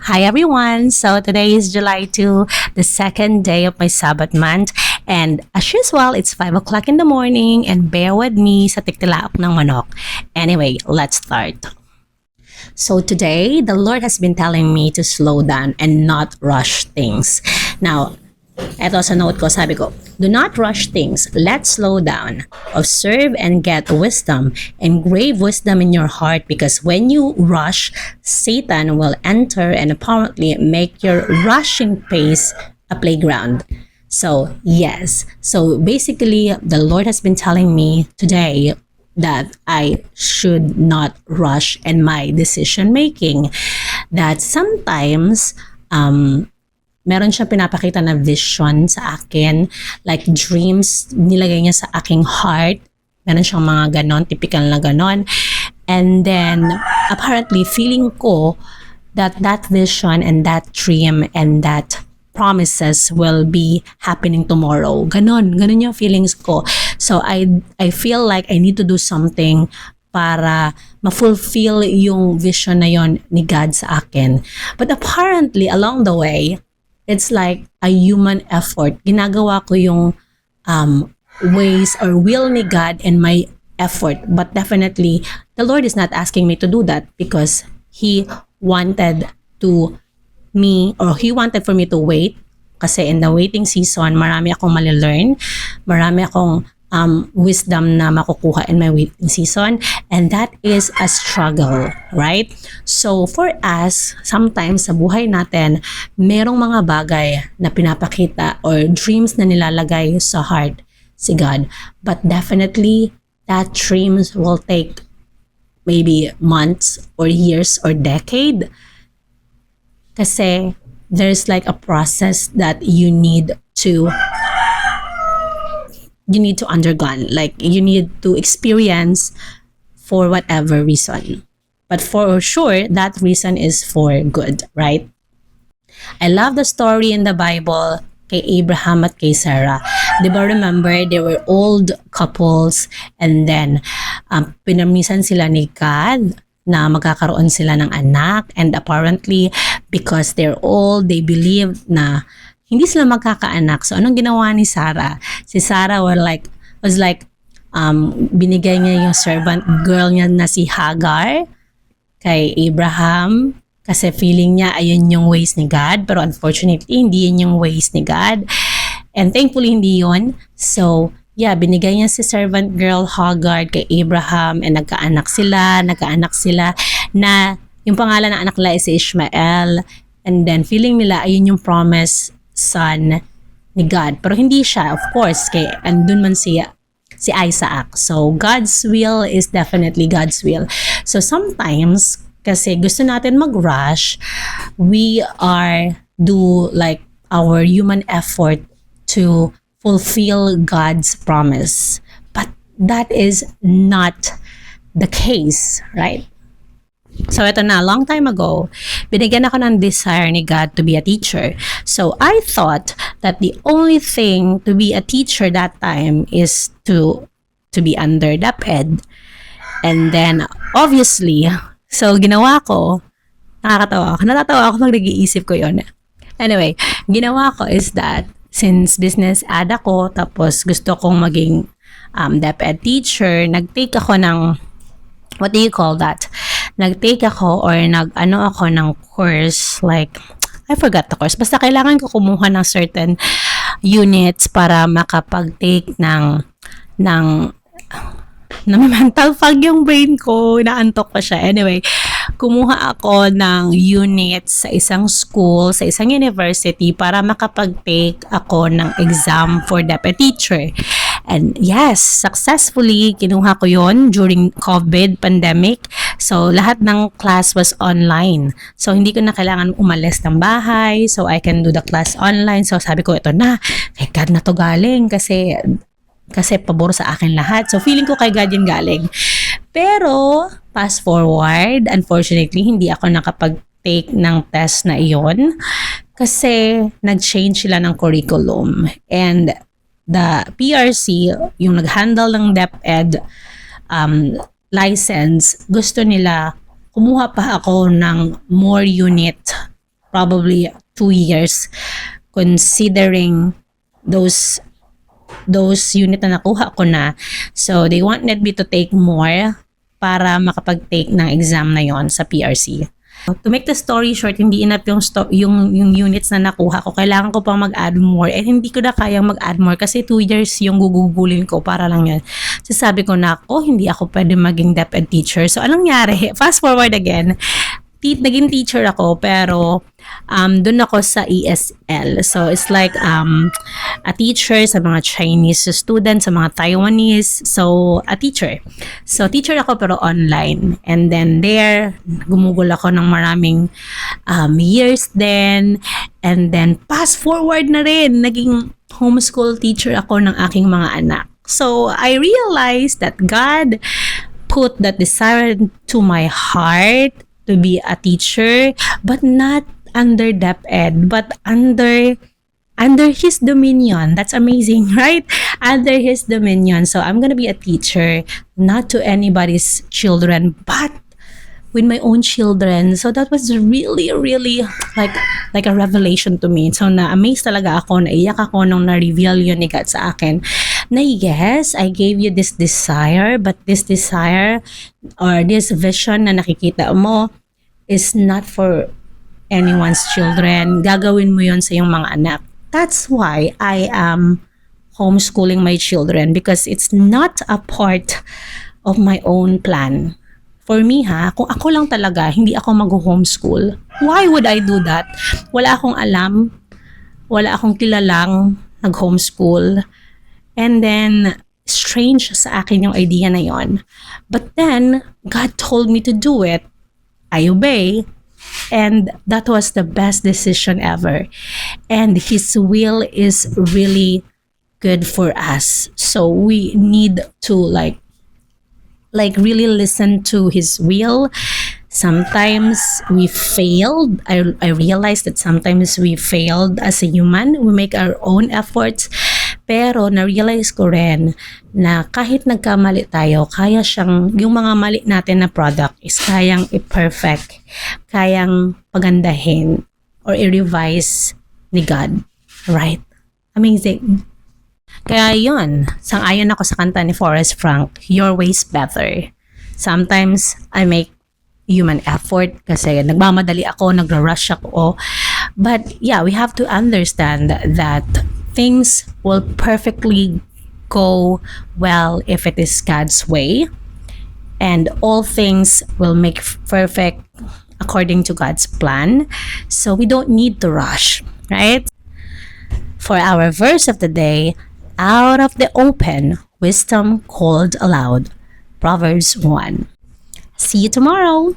Hi everyone! So today is July 2, the second day of my Sabbath month. And as usual, it's 5 o'clock in the morning and bear with me sa tiktilaok ng manok. Anyway, let's start. So today, the Lord has been telling me to slow down and not rush things. Now, eto sa note ko, sabi ko, do not rush things. Let's slow down. Observe and get wisdom. Engrave wisdom in your heart because when you rush, Satan will enter and apparently make your rushing pace a playground. So, yes. So, basically, the Lord has been telling me today that I should not rush in my decision making. That sometimes, meron siyang pinapakita na vision sa akin, like dreams, nilagay niya sa aking heart. Meron siyang mga ganon, typical na ganon. And then, apparently, feeling ko that that vision and that dream and that promises will be happening tomorrow. Ganon yung feelings ko. So, I feel like I need to do something para ma-fulfill yung vision na yon ni God sa akin. But apparently, along the way, it's like a human effort. Ginagawa ko yung ways or will ni God and my effort. But definitely, the Lord is not asking me to do that because He wanted for me to wait. Kasi in the waiting season, marami akong mali-learn. Marami akong wisdom na makukuha in my waiting season, and that is a struggle, right? So for us, sometimes sa buhay natin, merong mga bagay na pinapakita or dreams na nilalagay sa heart si God, but definitely that dreams will take maybe months or years or decade kasi there's like a process that you need to undergo, like you need to experience for whatever reason. But for sure, that reason is for good, right? I love the story in the Bible kay Abraham at kay Sarah. Di ba remember, they were old couples and then pinamisan sila ni God na magkakaroon sila ng anak, and apparently because they're old, they believed na hindi sila magkakaanak. So, anong ginawa ni Sarah? Si Sarah was like, binigay niya yung servant girl niya na si Hagar kay Abraham kasi feeling niya ayun yung ways ni God. Pero unfortunately, hindi yun yung ways ni God. And thankfully, hindi yun. So, yeah, binigay niya si servant girl Hagar kay Abraham and nagkaanak sila na yung pangalan ng anak nila is si Ishmael. And then, feeling nila ayun yung promise son ni God. Pero hindi siya, of course, kay andun man si Isaac. So, God's will is definitely God's will. So, sometimes, kasi gusto natin mag-rush, we do like our human effort to fulfill God's promise. But that is not the case, right? So, ito na, long time ago, binigyan ako ng desire ni God to be a teacher. So, I thought that the only thing to be a teacher that time is to be under DepEd. And then, obviously, so, ginawa ko, natatawa ako pag nag-iisip ko yon. Anyway, ginawa ko is that, since business ad ako, tapos gusto kong maging DepEd teacher, nag-take ako ng, what do you call that? Nag-take ako or nag-ano ako ng course, like, I forgot the course. Basta kailangan ko kumuha ng certain units para makapag-take ng mental fog yung brain ko, naantok pa siya. Anyway, kumuha ako ng units sa isang school, sa isang university para makapag-take ako ng exam for DepEd teacher. And yes, successfully, kinuha ko yon during COVID pandemic. So, lahat ng class was online. So, hindi ko na kailangan umalis ng bahay. So, I can do the class online. So, sabi ko, ito na. Kay God na to galing kasi pabor sa akin lahat. So, feeling ko kay God yung galing. Pero, fast forward, unfortunately, hindi ako nakapag-take ng test na iyon kasi nag-change sila ng curriculum. And the PRC, yung nag-handle ng DepEd license, gusto nila kumuha pa ako ng more unit probably 2 years, considering those unit na nakuha ko na. So, they wanted me to take more para makapag-take ng exam na yon sa PRC. To make the story short, hindi enough yung units na nakuha ko. Kailangan ko pang mag-add more. And hindi ko na kayang mag-add more kasi 2 years yung gugugulin ko para lang yan. So sabi ko na, hindi ako pwede maging DepEd teacher. So anong nangyari? Fast forward again. Naging teacher ako pero doon ako sa ESL. So it's like a teacher sa mga Chinese students, sa mga Taiwanese. So a teacher. So teacher ako pero online. And then there, gumugol ako ng maraming years then. And then fast forward na rin, naging homeschool teacher ako ng aking mga anak. So I realized that God put that desire to my heart to be a teacher, but not under DepEd, but under His dominion. That's amazing, right? Under His dominion. So I'm gonna be a teacher, not to anybody's children, but with my own children. So that was really, really like a revelation to me. So na-amaze talaga ako, naiyak ako nung na-reveal yun ni God sa akin. Na yes, I gave you this desire, but this desire or this vision na nakikita mo is not for anyone's children. Gagawin mo yun sa iyong mga anak. That's why I am homeschooling my children, because it's not a part of my own plan. For me kung ako lang talaga, hindi ako mag-homeschool. Why would I do that? Wala akong alam, wala akong kilalang nag-homeschool. And then, strange sa akin yung idea na yon. But then, God told me to do it. I obey. And that was the best decision ever. And His will is really good for us. So we need to like really listen to His will. Sometimes we failed. I realized that sometimes we failed as a human. We make our own efforts. Pero na-realize ko rin na kahit nagkamali tayo, kaya siyang, yung mga mali natin na product is kayang i-perfect, kayang pagandahin, or i-revise ni God. Right? Amazing. Kaya yun, sang-ayon ako sa kanta ni Forrest Frank, Your Way's Better. Sometimes, I make human effort kasi nagmamadali ako, nagra-rush ako. But yeah, we have to understand that things will perfectly go well if it is God's way, and all things will make perfect according to God's plan. So we don't need to rush, right? For our verse of the day, out of the open, wisdom called aloud. Proverbs 1. See you tomorrow.